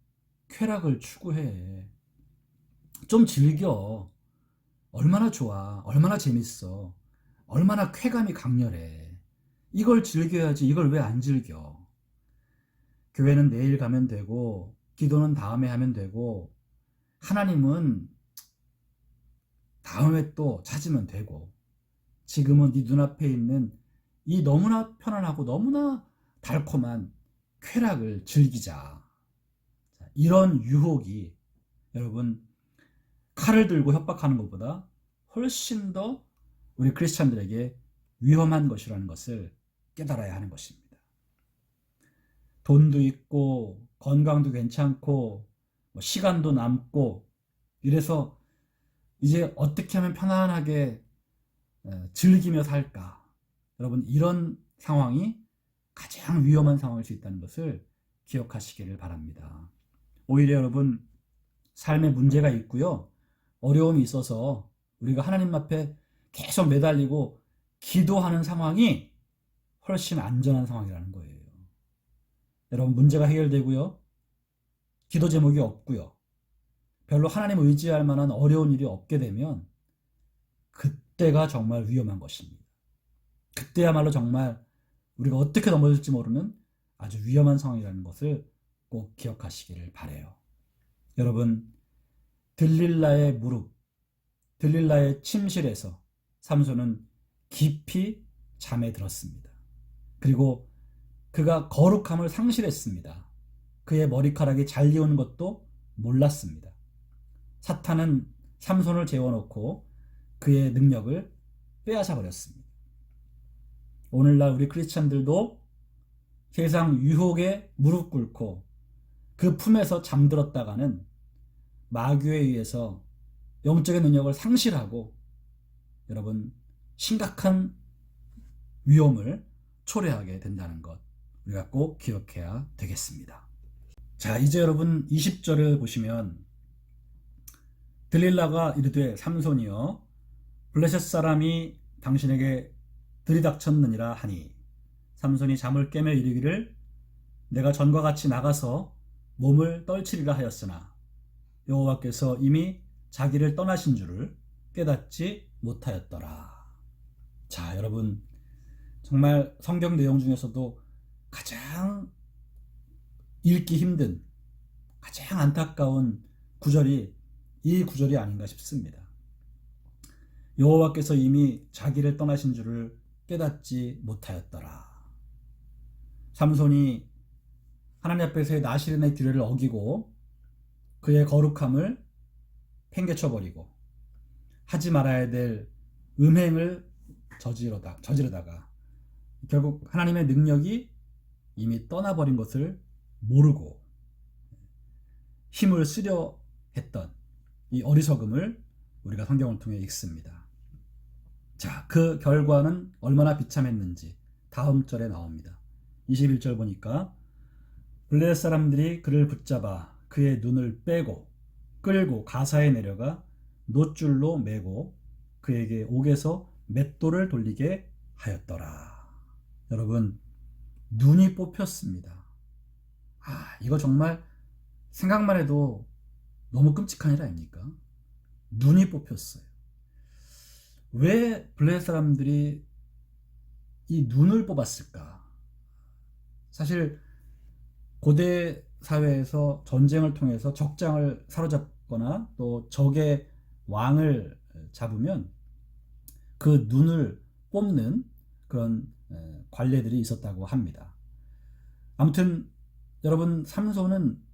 쾌락을 추구해. 좀 즐겨. 얼마나 좋아, 얼마나 재밌어, 얼마나 쾌감이 강렬해. 이걸 즐겨야지. 이걸 왜 안 즐겨? 교회는 내일 가면 되고, 기도는 다음에 하면 되고, 하나님은 다음에 또 찾으면 되고, 지금은 네 눈앞에 있는 이 너무나 편안하고 너무나 달콤한 쾌락을 즐기자. 이런 유혹이 여러분, 칼을 들고 협박하는 것보다 훨씬 더 우리 크리스찬들에게 위험한 것이라는 것을 깨달아야 하는 것입니다. 돈도 있고 건강도 괜찮고 시간도 남고 이래서 이제 어떻게 하면 편안하게 즐기며 살까? 여러분, 이런 상황이 가장 위험한 상황일 수 있다는 것을 기억하시기를 바랍니다. 오히려 여러분, 삶에 문제가 있고요, 어려움이 있어서 우리가 하나님 앞에 계속 매달리고 기도하는 상황이 훨씬 안전한 상황이라는 거예요. 여러분, 문제가 해결되고요, 기도 제목이 없고요, 별로 하나님 의지할 만한 어려운 일이 없게 되면 그때가 정말 위험한 것입니다. 그때야말로 정말 우리가 어떻게 넘어질지 모르는 아주 위험한 상황이라는 것을 꼭 기억하시기를 바라요. 여러분, 들릴라의 무릎, 들릴라의 침실에서 삼손은 깊이 잠에 들었습니다. 그리고 그가 거룩함을 상실했습니다. 그의 머리카락이 잘리우는 것도 몰랐습니다. 사탄은 삼손을 재워놓고 그의 능력을 빼앗아 버렸습니다. 오늘날 우리 크리스찬들도 세상 유혹에 무릎 꿇고 그 품에서 잠들었다가는 마귀에 의해서 영적인 능력을 상실하고 여러분 심각한 위험을 초래하게 된다는 것 우리가 꼭 기억해야 되겠습니다. 자, 이제 여러분 20절을 보시면 들릴라가 이르되 삼손이여 블레셋 사람이 당신에게 들이닥쳤느니라 하니 삼손이 잠을 깨며 이르기를 내가 전과 같이 나가서 몸을 떨치리라 하였으나 여호와께서 이미 자기를 떠나신 줄을 깨닫지 못하였더라. 자, 여러분 정말 성경 내용 중에서도 가장 읽기 힘든 가장 안타까운 구절이 이 구절이 아닌가 싶습니다. 여호와께서 이미 자기를 떠나신 줄을 깨닫지 못하였더라. 삼손이 하나님 앞에서의 나실인의 규례를 어기고 그의 거룩함을 팽개쳐버리고 하지 말아야 될 음행을 저지르다가 결국 하나님의 능력이 이미 떠나버린 것을 모르고 힘을 쓰려 했던 이 어리석음을 우리가 성경을 통해 읽습니다. 자, 그 결과는 얼마나 비참했는지 다음 절에 나옵니다. 21절 보니까 블레셋 사람들이 그를 붙잡아 그의 눈을 빼고 끌고 가사에 내려가 놋줄로 매고 그에게 옥에서 맷돌을 돌리게 하였더라. 여러분 눈이 뽑혔습니다. 이거 정말 생각만 해도 너무 끔찍한 일 아닙니까? 눈이 뽑혔어요. 왜 블레셋 사람들이 이 눈을 뽑았을까? 사실 고대 사회에서 전쟁을 통해서 적장을 사로잡거나 또 적의 왕을 잡으면 그 눈을 뽑는 그런 관례들이 있었다고 합니다. 아무튼 여러분 삼손은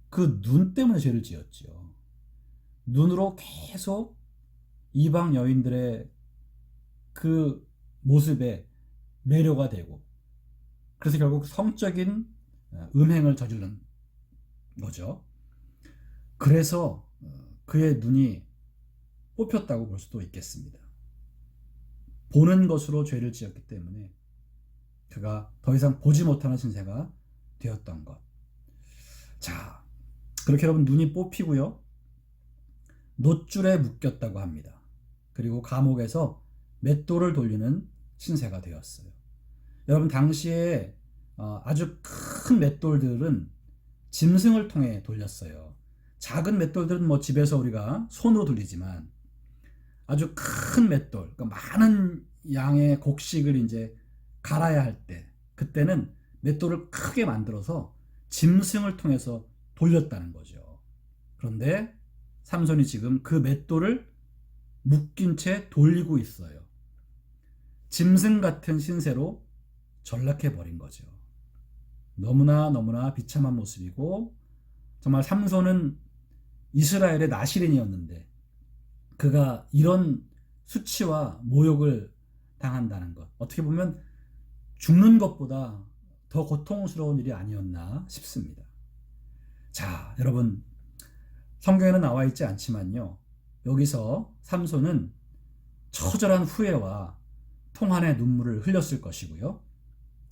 그 눈 때문에 죄를 지었죠. 눈으로 계속 이방 여인들의 그 모습에 매료가 되고 그래서 결국 성적인 음행을 저지른 거죠. 그래서 그의 눈이 뽑혔다고 볼 수도 있겠습니다. 보는 것으로 죄를 지었기 때문에 그가 더 이상 보지 못하는 신세가 되었던 것. 자, 그렇게 여러분 눈이 뽑히고요. 놋줄에 묶였다고 합니다. 그리고 감옥에서 맷돌을 돌리는 신세가 되었어요. 여러분 당시에 아주 큰 맷돌들은 짐승을 통해 돌렸어요. 작은 맷돌들은 뭐 집에서 우리가 손으로 돌리지만 아주 큰 맷돌, 그러니까 많은 양의 곡식을 이제 갈아야 할 때 그때는 맷돌을 크게 만들어서 짐승을 통해서 돌렸다는 거죠. 그런데 삼손이 지금 그 맷돌을 묶인 채 돌리고 있어요. 짐승 같은 신세로 전락해 버린 거죠. 너무나 비참한 모습이고 정말 삼손은 이스라엘의 나실인이었는데 그가 이런 수치와 모욕을 당한다는 것 어떻게 보면 죽는 것보다 더 고통스러운 일이 아니었나 싶습니다. 자, 여러분 성경에는 나와 있지 않지만요. 여기서 삼손은 처절한 후회와 통한의 눈물을 흘렸을 것이고요.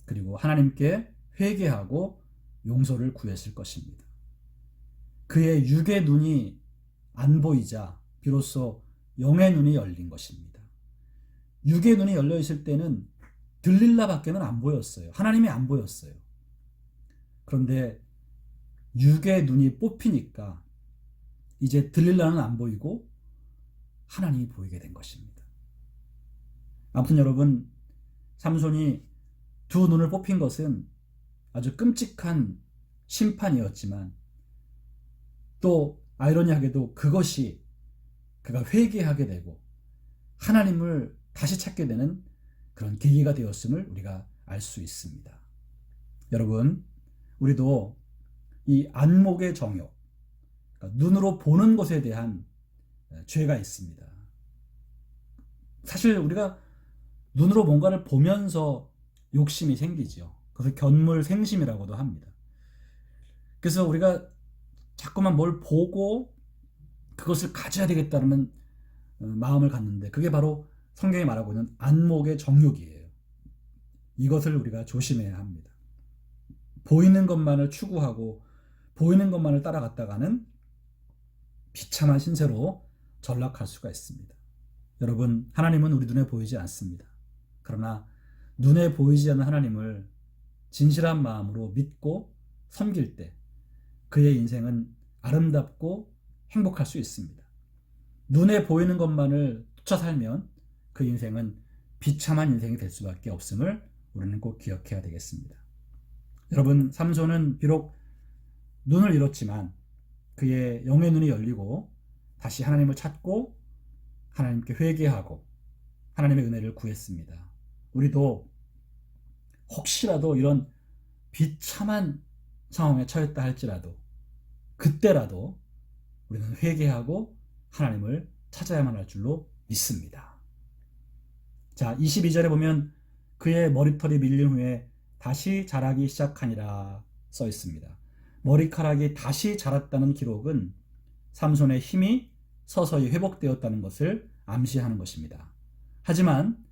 그리고 하나님께 회개하고 용서를 구했을 것입니다. 그의 육의 눈이 안 보이자 비로소 영의 눈이 열린 것입니다. 육의 눈이 열려 있을 때는 들릴라밖에는 안 보였어요. 하나님이 안 보였어요. 그런데 육의 눈이 뽑히니까 이제 들릴라는 안 보이고 하나님이 보이게 된 것입니다. 아무튼 여러분 삼손이 두 눈을 뽑힌 것은 아주 끔찍한 심판이었지만 또 아이러니하게도 그것이 그가 회개하게 되고 하나님을 다시 찾게 되는 그런 계기가 되었음을 우리가 알 수 있습니다. 여러분 우리도 이 안목의 정욕, 그러니까 눈으로 보는 것에 대한 죄가 있습니다. 사실 우리가 눈으로 뭔가를 보면서 욕심이 생기죠. 그래서 견물생심이라고도 합니다. 그래서 우리가 자꾸만 뭘 보고 그것을 가져야 되겠다는 마음을 갖는데 그게 바로 성경이 말하고 있는 안목의 정욕이에요. 이것을 우리가 조심해야 합니다. 보이는 것만을 추구하고 보이는 것만을 따라갔다가는 비참한 신세로 전락할 수가 있습니다. 여러분, 하나님은 우리 눈에 보이지 않습니다. 그러나 눈에 보이지 않는 하나님을 진실한 마음으로 믿고 섬길 때 그의 인생은 아름답고 행복할 수 있습니다. 눈에 보이는 것만을 쫓아 살면 그 인생은 비참한 인생이 될 수밖에 없음을 우리는 꼭 기억해야 되겠습니다. 여러분, 삼손은 비록 눈을 잃었지만 그의 영의 눈이 열리고 다시 하나님을 찾고 하나님께 회개하고 하나님의 은혜를 구했습니다. 우리도 혹시라도 이런 비참한 상황에 처했다 할지라도 그때라도 우리는 회개하고 하나님을 찾아야만 할 줄로 믿습니다. 자, 22절에 보면 그의 머리털이 밀린 후에 다시 자라기 시작하니라 써 있습니다. 머리카락이 다시 자랐다는 기록은 삼손의 힘이 서서히 회복되었다는 것을 암시하는 것입니다. 하지만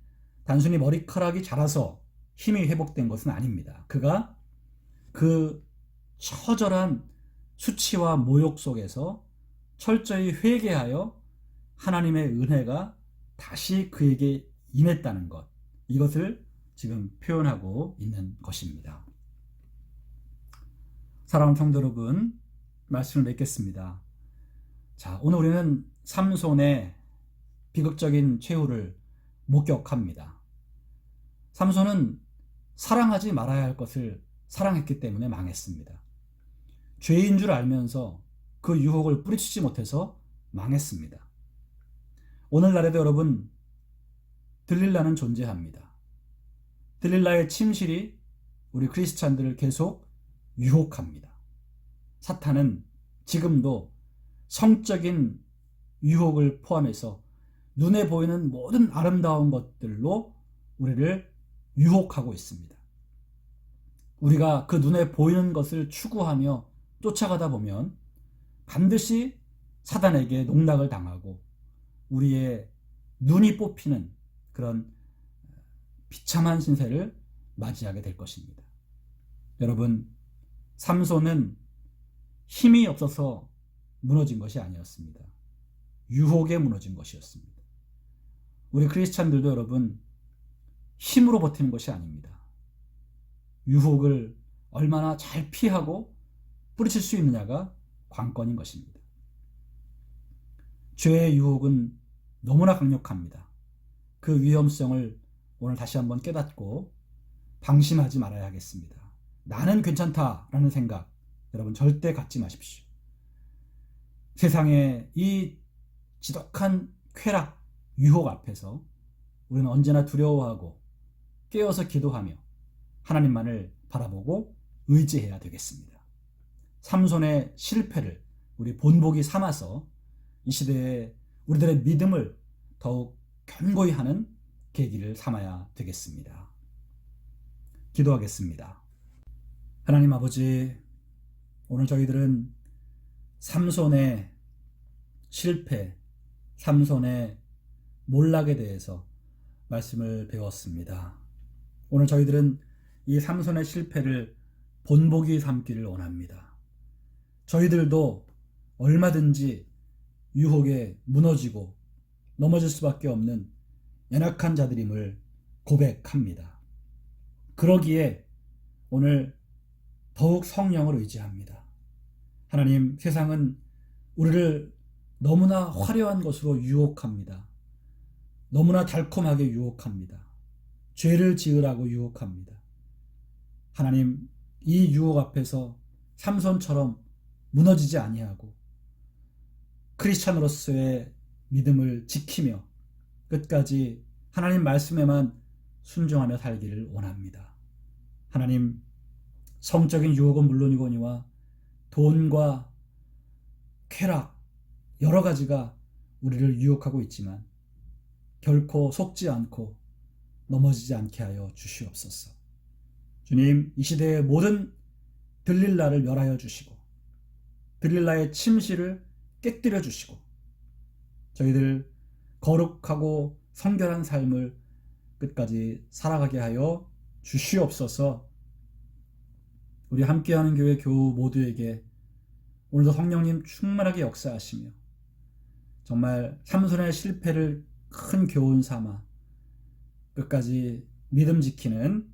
단순히 머리카락이 자라서 힘이 회복된 것은 아닙니다. 그가 그 처절한 수치와 모욕 속에서 철저히 회개하여 하나님의 은혜가 다시 그에게 임했다는 것, 이것을 지금 표현하고 있는 것입니다. 사랑하는 성도 여러분, 말씀을 맺겠습니다. 자, 오늘 우리는 삼손의 비극적인 최후를 목격합니다. 삼손은 사랑하지 말아야 할 것을 사랑했기 때문에 망했습니다. 죄인 줄 알면서 그 유혹을 뿌리치지 못해서 망했습니다. 오늘날에도 여러분, 들릴라는 존재합니다. 들릴라의 침실이 우리 크리스찬들을 계속 유혹합니다. 사탄은 지금도 성적인 유혹을 포함해서 눈에 보이는 모든 아름다운 것들로 우리를 유혹하고 있습니다. 우리가 그 눈에 보이는 것을 추구하며 쫓아가다 보면 반드시 사단에게 농락을 당하고 우리의 눈이 뽑히는 그런 비참한 신세를 맞이하게 될 것입니다. 여러분, 삼손은 힘이 없어서 무너진 것이 아니었습니다. 유혹에 무너진 것이었습니다. 우리 크리스찬들도 여러분, 힘으로 버티는 것이 아닙니다. 유혹을 얼마나 잘 피하고 뿌리칠 수 있느냐가 관건인 것입니다. 죄의 유혹은 너무나 강력합니다. 그 위험성을 오늘 다시 한번 깨닫고 방심하지 말아야 하겠습니다. 나는 괜찮다라는 생각, 여러분 절대 갖지 마십시오. 세상의 이 지독한 쾌락, 유혹 앞에서 우리는 언제나 두려워하고 깨어서 기도하며 하나님만을 바라보고 의지해야 되겠습니다. 삼손의 실패를 우리 본보기 삼아서 이 시대에 우리들의 믿음을 더욱 견고히 하는 계기를 삼아야 되겠습니다. 기도하겠습니다. 하나님 아버지, 오늘 저희들은 삼손의 실패, 삼손의 몰락에 대해서 말씀을 배웠습니다. 오늘 저희들은 이 삼손의 실패를 본보기 삼기를 원합니다. 저희들도 얼마든지 유혹에 무너지고 넘어질 수밖에 없는 연약한 자들임을 고백합니다. 그러기에 오늘 더욱 성령을 의지합니다. 하나님, 세상은 우리를 너무나 화려한 것으로 유혹합니다. 너무나 달콤하게 유혹합니다. 죄를 지으라고 유혹합니다. 하나님, 이 유혹 앞에서 삼손처럼 무너지지 아니하고 크리스찬으로서의 믿음을 지키며 끝까지 하나님 말씀에만 순종하며 살기를 원합니다. 하나님, 성적인 유혹은 물론이거니와 돈과 쾌락, 여러 가지가 우리를 유혹하고 있지만 결코 속지 않고 넘어지지 않게 하여 주시옵소서. 주님, 이 시대의 모든 들릴라를 멸하여 주시고 들릴라의 침실을 깨뜨려 주시고 저희들 거룩하고 성결한 삶을 끝까지 살아가게 하여 주시옵소서. 우리 함께하는 교회 교우 모두에게 오늘도 성령님 충만하게 역사하시며 정말 삼손의 실패를 큰 교훈 삼아 끝까지 믿음 지키는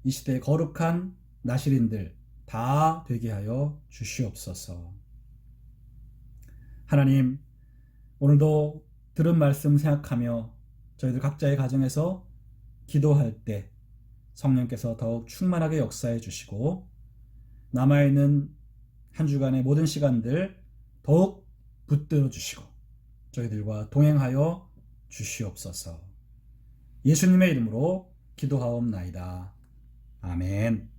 이 시대의 거룩한 나실인들 다 되게 하여 주시옵소서. 하나님, 오늘도 들은 말씀 생각하며 저희들 각자의 가정에서 기도할 때 성령께서 더욱 충만하게 역사해 주시고 남아있는 한 주간의 모든 시간들 더욱 붙들어 주시고 저희들과 동행하여 주시옵소서. 예수님의 이름으로 기도하옵나이다. 아멘.